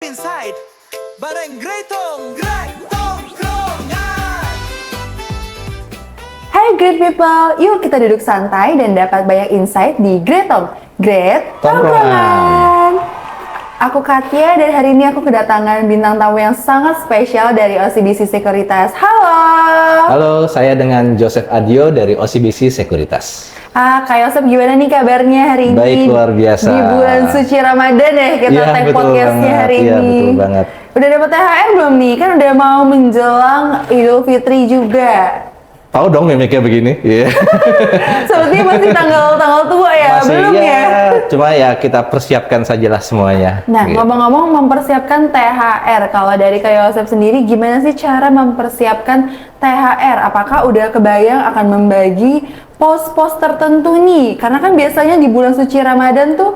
Inside bareng Gretong Krongan. Hai great people, yuk kita duduk santai dan dapat banyak insight di Gretong Tongkrongan. Aku Katia dan hari ini aku kedatangan bintang tamu yang sangat spesial dari OCBC Sekuritas. Halo. Halo, saya dengan Joseph Adio dari OCBC Sekuritas. Kak Yosef gimana nih kabarnya hari ini? Baik, luar biasa. Di bulan suci Ramadan ya kita tag podcastnya hari ini. Iya, betul banget. Udah dapat THR belum nih? Kan udah mau menjelang Idul Fitri juga. Tahu dong mimiknya begini. Iya. Sepertinya masih tanggal tua ya, Masih, belum ya? Cuma ya kita persiapkan sajalah semuanya. Nah, gitu. ngomong-ngomong mempersiapkan THR, kalau dari Kak Yosef sendiri gimana sih cara mempersiapkan THR? Apakah udah kebayang akan membagi pos-pos tertentu nih? Karena kan biasanya di bulan suci Ramadan tuh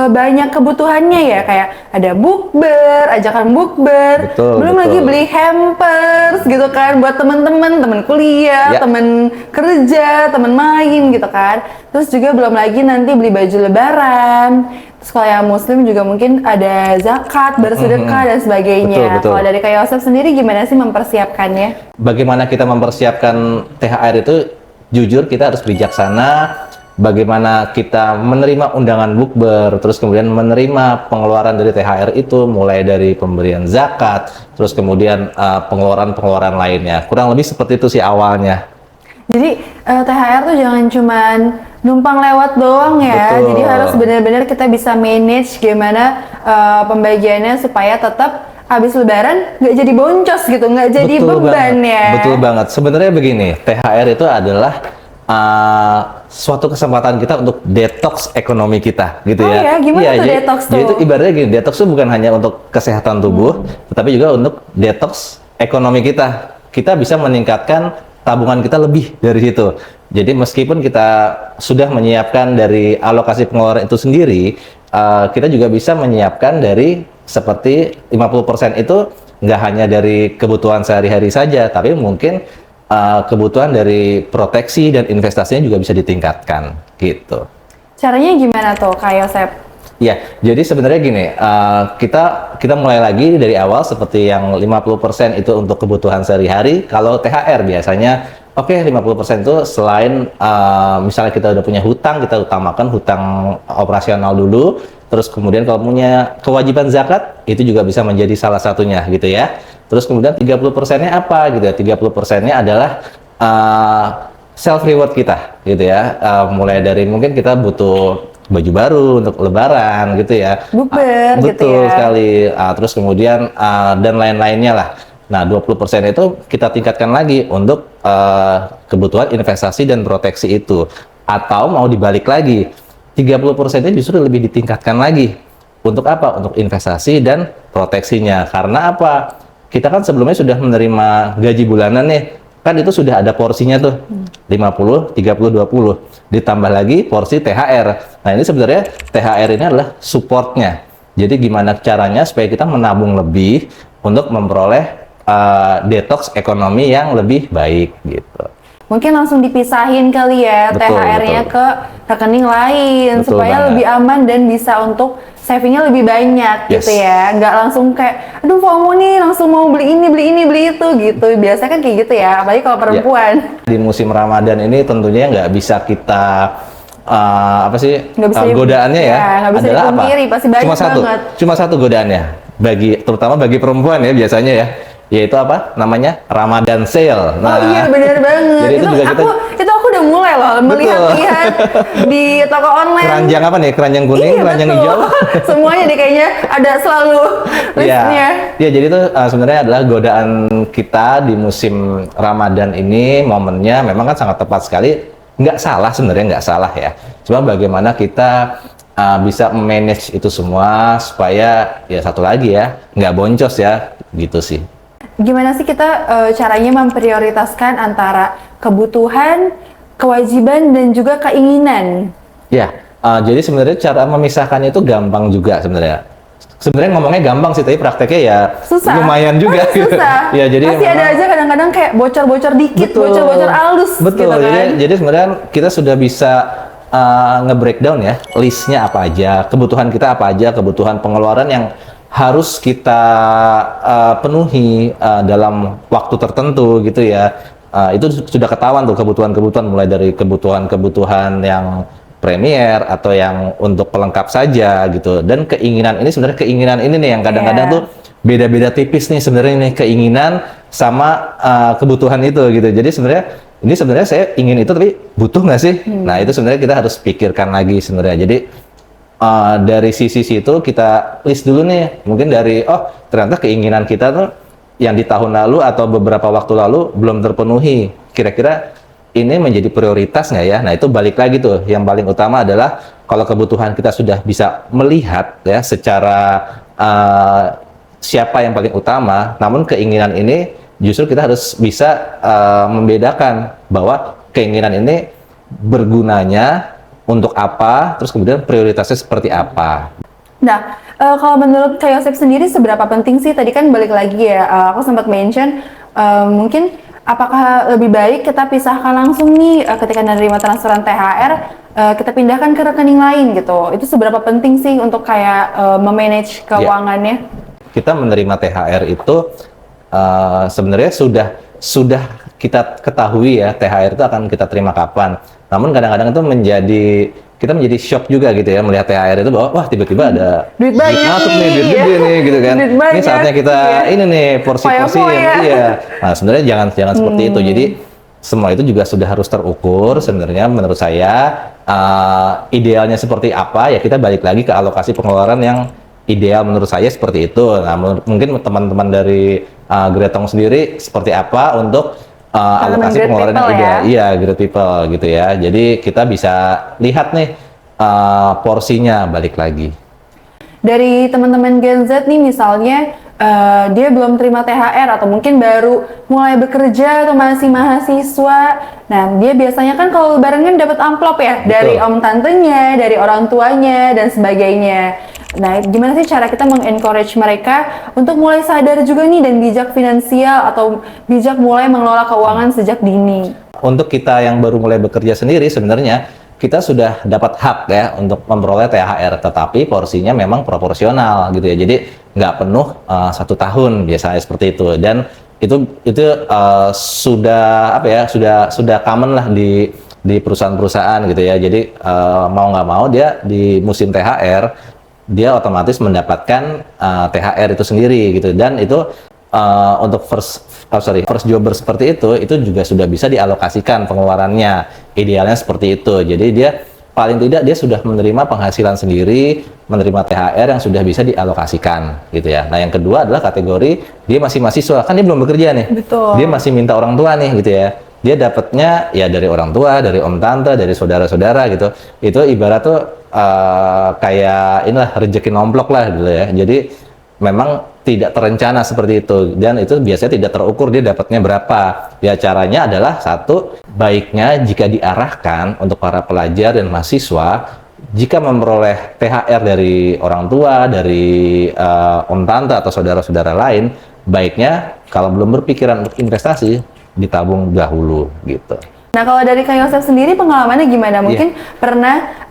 banyak kebutuhannya ya, kayak ada bukber, ajakan bukber, belum betul. lagi beli hampers gitu kan buat teman-teman, teman kuliah, Ya. teman kerja, teman main gitu kan. Terus juga belum lagi nanti beli baju lebaran. Terus kalau yang muslim juga mungkin ada zakat, bersedekah dan sebagainya. Betul. Kalau dari Kak Yosef sendiri gimana sih mempersiapkannya? Bagaimana kita mempersiapkan THR itu, jujur kita harus bijaksana. Bagaimana kita menerima undangan bukber, terus kemudian menerima pengeluaran dari THR itu, mulai dari pemberian zakat, terus kemudian pengeluaran-pengeluaran lainnya. Kurang lebih seperti itu sih awalnya. Jadi THR tuh jangan cuman numpang lewat doang ya. Betul. Jadi harus benar-benar kita bisa manage gimana pembagiannya supaya tetap habis lebaran nggak jadi boncos gitu, nggak jadi beban ya. Betul banget. Sebenarnya begini, THR itu adalah suatu kesempatan kita untuk detox ekonomi kita, gitu Oh ya, ya. gimana tuh detox tuh? Jadi itu ibaratnya gini, detox itu bukan hanya untuk kesehatan tubuh, tetapi juga untuk detox ekonomi kita. Kita bisa meningkatkan tabungan kita lebih dari situ. Jadi meskipun kita sudah menyiapkan dari alokasi pengeluaran itu sendiri, kita juga bisa menyiapkan dari seperti 50% itu nggak hanya dari kebutuhan sehari-hari saja, tapi mungkin kebutuhan dari proteksi dan investasinya juga bisa ditingkatkan, gitu. Caranya gimana tuh Kak Yosef? Ya, jadi sebenarnya gini, kita mulai lagi dari awal seperti yang 50% itu untuk kebutuhan sehari-hari. Kalau THR biasanya, oke, 50% itu selain misalnya kita udah punya hutang, kita utamakan hutang operasional dulu. Terus kemudian kalau punya kewajiban zakat, itu juga bisa menjadi salah satunya gitu ya. Terus kemudian 30%-nya apa gitu ya? 30%-nya adalah self reward kita gitu ya. Mulai dari mungkin kita butuh baju baru untuk lebaran gitu ya. Bukber gitu Betul ya. sekali. Terus kemudian dan lain-lainnya lah. Nah, 20% itu kita tingkatkan lagi untuk kebutuhan investasi dan proteksi itu. Atau mau dibalik lagi, 30%-nya justru lebih ditingkatkan lagi. Untuk apa? Untuk investasi dan proteksinya. Karena apa? Kita kan sebelumnya sudah menerima gaji bulanan nih. Kan itu sudah ada porsinya tuh. 50, 30, 20. Ditambah lagi porsi THR. Nah, ini sebenarnya THR ini adalah supportnya. Jadi gimana caranya supaya kita menabung lebih untuk memperoleh detox ekonomi yang lebih baik gitu. Mungkin langsung dipisahin kali ya THR-nya ke rekening lain Betul supaya banget. lebih aman dan bisa untuk savingnya lebih banyak gitu Yes. ya. Nggak langsung kayak, aduh FOMO nih langsung mau beli ini, beli itu gitu. Biasanya kan kayak gitu ya, apalagi kalau perempuan. Di musim Ramadan ini tentunya nggak bisa kita Nggak bisa godaannya ya, nggak bisa adalah apa? dipungkiri, pasti banyak banget. Cuma satu godaannya, terutama bagi perempuan ya biasanya ya, yaitu apa? Namanya Ramadan Sale. Oh iya bener banget. Jadi itu juga itu aku udah mulai loh melihat-lihat di toko online. keranjang apa nih? Keranjang kuning, Iya, keranjang betul. hijau. Semuanya deh kayaknya ada selalu listnya. Ya, jadi itu sebenarnya adalah godaan kita di musim Ramadan ini. Momennya memang kan sangat tepat sekali. Nggak salah sebenarnya, nggak salah ya. Cuma bagaimana kita bisa manage itu semua supaya ya satu lagi ya, nggak boncos ya, gitu sih. Gimana sih kita caranya memprioritaskan antara kebutuhan, kewajiban, dan juga keinginan? Ya, jadi sebenarnya cara memisahkannya itu gampang juga sebenarnya. Sebenarnya ngomongnya gampang sih, tapi prakteknya ya Susah. lumayan juga. Susah. Ya, jadi Pasti ada memang- aja kadang-kadang kayak bocor-bocor dikit, Betul. bocor-bocor halus Betul. gitu kan. Jadi sebenarnya kita sudah bisa nge-breakdown ya listnya apa aja, kebutuhan kita apa aja, kebutuhan pengeluaran yang harus kita penuhi dalam waktu tertentu gitu ya. Itu sudah ketahuan tuh kebutuhan-kebutuhan, mulai dari kebutuhan-kebutuhan yang premier atau yang untuk pelengkap saja gitu. Dan keinginan ini sebenarnya keinginan ini nih yang kadang-kadang tuh beda-beda tipis nih sebenarnya nih keinginan sama kebutuhan itu gitu. Jadi sebenarnya saya ingin itu tapi butuh nggak sih? Nah itu sebenarnya kita harus pikirkan lagi sebenarnya. Jadi dari sisi itu kita list dulu nih, mungkin dari ternyata keinginan kita tuh yang di tahun lalu atau beberapa waktu lalu belum terpenuhi. Kira-kira ini menjadi prioritas nggak ya? Nah itu balik lagi tuh, yang paling utama adalah kalau kebutuhan kita sudah bisa melihat ya secara siapa yang paling utama, namun keinginan ini justru kita harus bisa membedakan bahwa keinginan ini bergunanya untuk apa, terus kemudian prioritasnya seperti apa. Nah, kalau menurut Kak Yosep sendiri seberapa penting sih, tadi kan balik lagi ya, aku sempat mention mungkin apakah lebih baik kita pisahkan langsung nih ketika menerima transferan THR, kita pindahkan ke rekening lain gitu. Itu seberapa penting sih untuk kayak memanage keuangannya? Kita menerima THR itu sebenarnya sudah kita ketahui ya, THR itu akan kita terima kapan. Namun kadang-kadang itu kita menjadi shock juga gitu ya melihat THR itu bahwa wah tiba-tiba ada duit masuk nih, duit gede nih gitu kan. Ini saatnya kita ini nih porsi-porsi yang iya. Nah, sebenarnya jangan seperti itu. Jadi semua itu juga sudah harus terukur sebenarnya menurut saya. Idealnya seperti apa ya, kita balik lagi ke alokasi pengeluaran yang ideal menurut saya seperti itu. Nah, mungkin teman-teman dari Gretong sendiri seperti apa untuk alokasi pengeluaran yang ideal? Iya, Great People gitu ya. Jadi kita bisa lihat nih porsinya balik lagi. Dari teman-teman Gen Z nih misalnya dia belum terima THR atau mungkin baru mulai bekerja atau masih mahasiswa. Nah, dia biasanya kan kalau lebaran kan dapat amplop ya. Betul. Dari om tantenya, dari orang tuanya dan sebagainya. Nah, gimana sih cara kita mengencourage mereka untuk mulai sadar juga nih dan bijak finansial atau bijak mulai mengelola keuangan sejak dini? Untuk kita yang baru mulai bekerja sendiri sebenarnya kita sudah dapat hak ya untuk memperoleh THR, tetapi porsinya memang proporsional gitu ya. Jadi nggak penuh 1 tahun biasanya seperti itu, dan itu sudah apa ya, sudah common lah di perusahaan-perusahaan gitu ya. Jadi mau nggak mau dia di musim THR dia otomatis mendapatkan THR itu sendiri gitu, dan itu untuk first jobber seperti itu juga sudah bisa dialokasikan pengeluarannya, idealnya seperti itu. Jadi dia paling tidak dia sudah menerima penghasilan sendiri, menerima THR yang sudah bisa dialokasikan gitu ya. Nah yang kedua adalah kategori dia masih mahasiswa, kan dia belum bekerja nih. Betul. Dia masih minta orang tua nih gitu ya. Dia dapatnya ya dari orang tua, dari om tante, dari saudara-saudara gitu. Itu ibarat tuh kayak inilah rezeki nomplok lah gitu ya. Jadi memang tidak terencana seperti itu, dan itu biasanya tidak terukur dia dapatnya berapa. Ya caranya adalah satu, baiknya jika diarahkan untuk para pelajar dan mahasiswa, jika memperoleh THR dari orang tua, dari om tante atau saudara-saudara lain, baiknya kalau belum berpikiran untuk investasi, ditabung dahulu gitu. Nah kalau dari Kak Yosep sendiri pengalamannya gimana? Mungkin pernah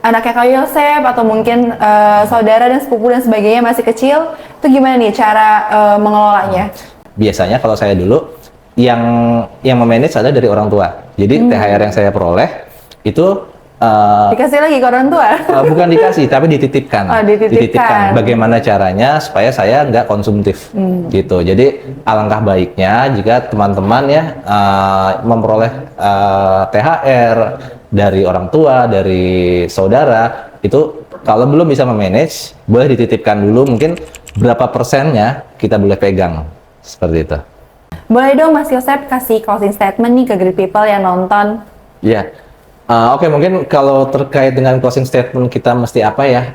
anaknya Kak Yosep atau mungkin saudara dan sepupu dan sebagainya masih kecil, itu gimana nih cara mengelolanya? Biasanya kalau saya dulu yang memanage adalah dari orang tua. Jadi THR yang saya peroleh itu dikasih lagi ke orang tua? Bukan dikasih, tapi dititipkan. Oh, dititipkan. Bagaimana caranya supaya saya nggak konsumtif gitu. Jadi alangkah baiknya jika teman-teman ya memperoleh THR dari orang tua, dari saudara, itu kalau belum bisa memanage, boleh dititipkan dulu. Mungkin berapa persennya kita boleh pegang seperti itu. Boleh dong Mas Yosep kasih closing statement nih ke Great People yang nonton? Iya. Oke, mungkin kalau terkait dengan closing statement kita mesti apa ya,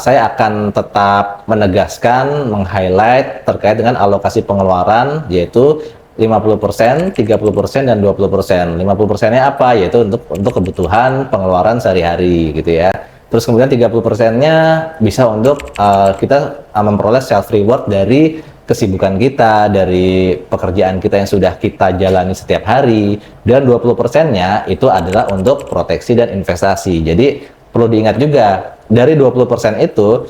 saya akan tetap menegaskan, meng-highlight terkait dengan alokasi pengeluaran, yaitu 50%, 30%, dan 20%. 50%-nya apa? Yaitu untuk kebutuhan pengeluaran sehari-hari gitu ya. Terus kemudian 30%-nya bisa untuk kita memperoleh self reward dari kesibukan kita, dari pekerjaan kita yang sudah kita jalani setiap hari, dan 20%-nya itu adalah untuk proteksi dan investasi. Jadi perlu diingat juga, dari 20% itu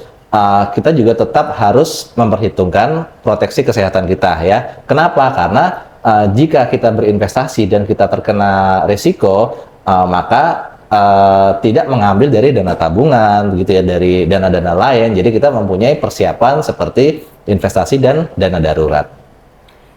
kita juga tetap harus memperhitungkan proteksi kesehatan kita ya. Kenapa? Karena jika kita berinvestasi dan kita terkena risiko, maka tidak mengambil dari dana tabungan gitu ya, dari dana-dana lain. Jadi kita mempunyai persiapan seperti investasi dan dana darurat.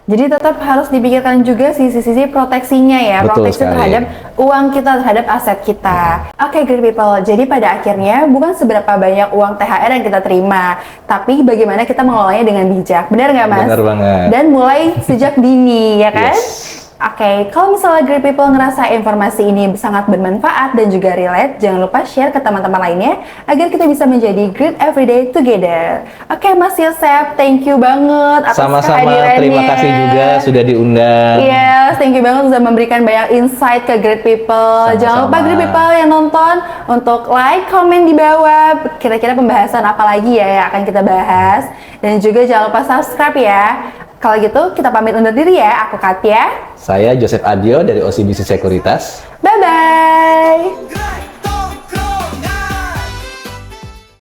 Jadi tetap harus dipikirkan juga sisi-sisi proteksinya ya, Betul proteksi sekali. terhadap uang kita, terhadap aset kita. Oke, great people. Jadi pada akhirnya bukan seberapa banyak uang THR yang kita terima, tapi bagaimana kita mengelolanya dengan bijak. Benar nggak, Mas? Benar banget. Dan mulai sejak dini, ya kan? Yes. Oke, kalau misalnya great people ngerasa informasi ini sangat bermanfaat dan juga relate, jangan lupa share ke teman-teman lainnya agar kita bisa menjadi great everyday together. Oke, Mas Yosep, thank you banget atas Sama-sama, kehadirannya. terima kasih juga sudah diundang. Yes, thank you banget sudah memberikan banyak insight ke great people. Sama-sama. Jangan lupa great people yang nonton untuk like, komen di bawah. Kira-kira pembahasan apa lagi ya yang akan kita bahas. Dan juga jangan lupa subscribe ya. Kalau gitu kita pamit undur diri ya. Aku Katya. Saya Joseph Adio dari OCBC Sekuritas. Bye-bye.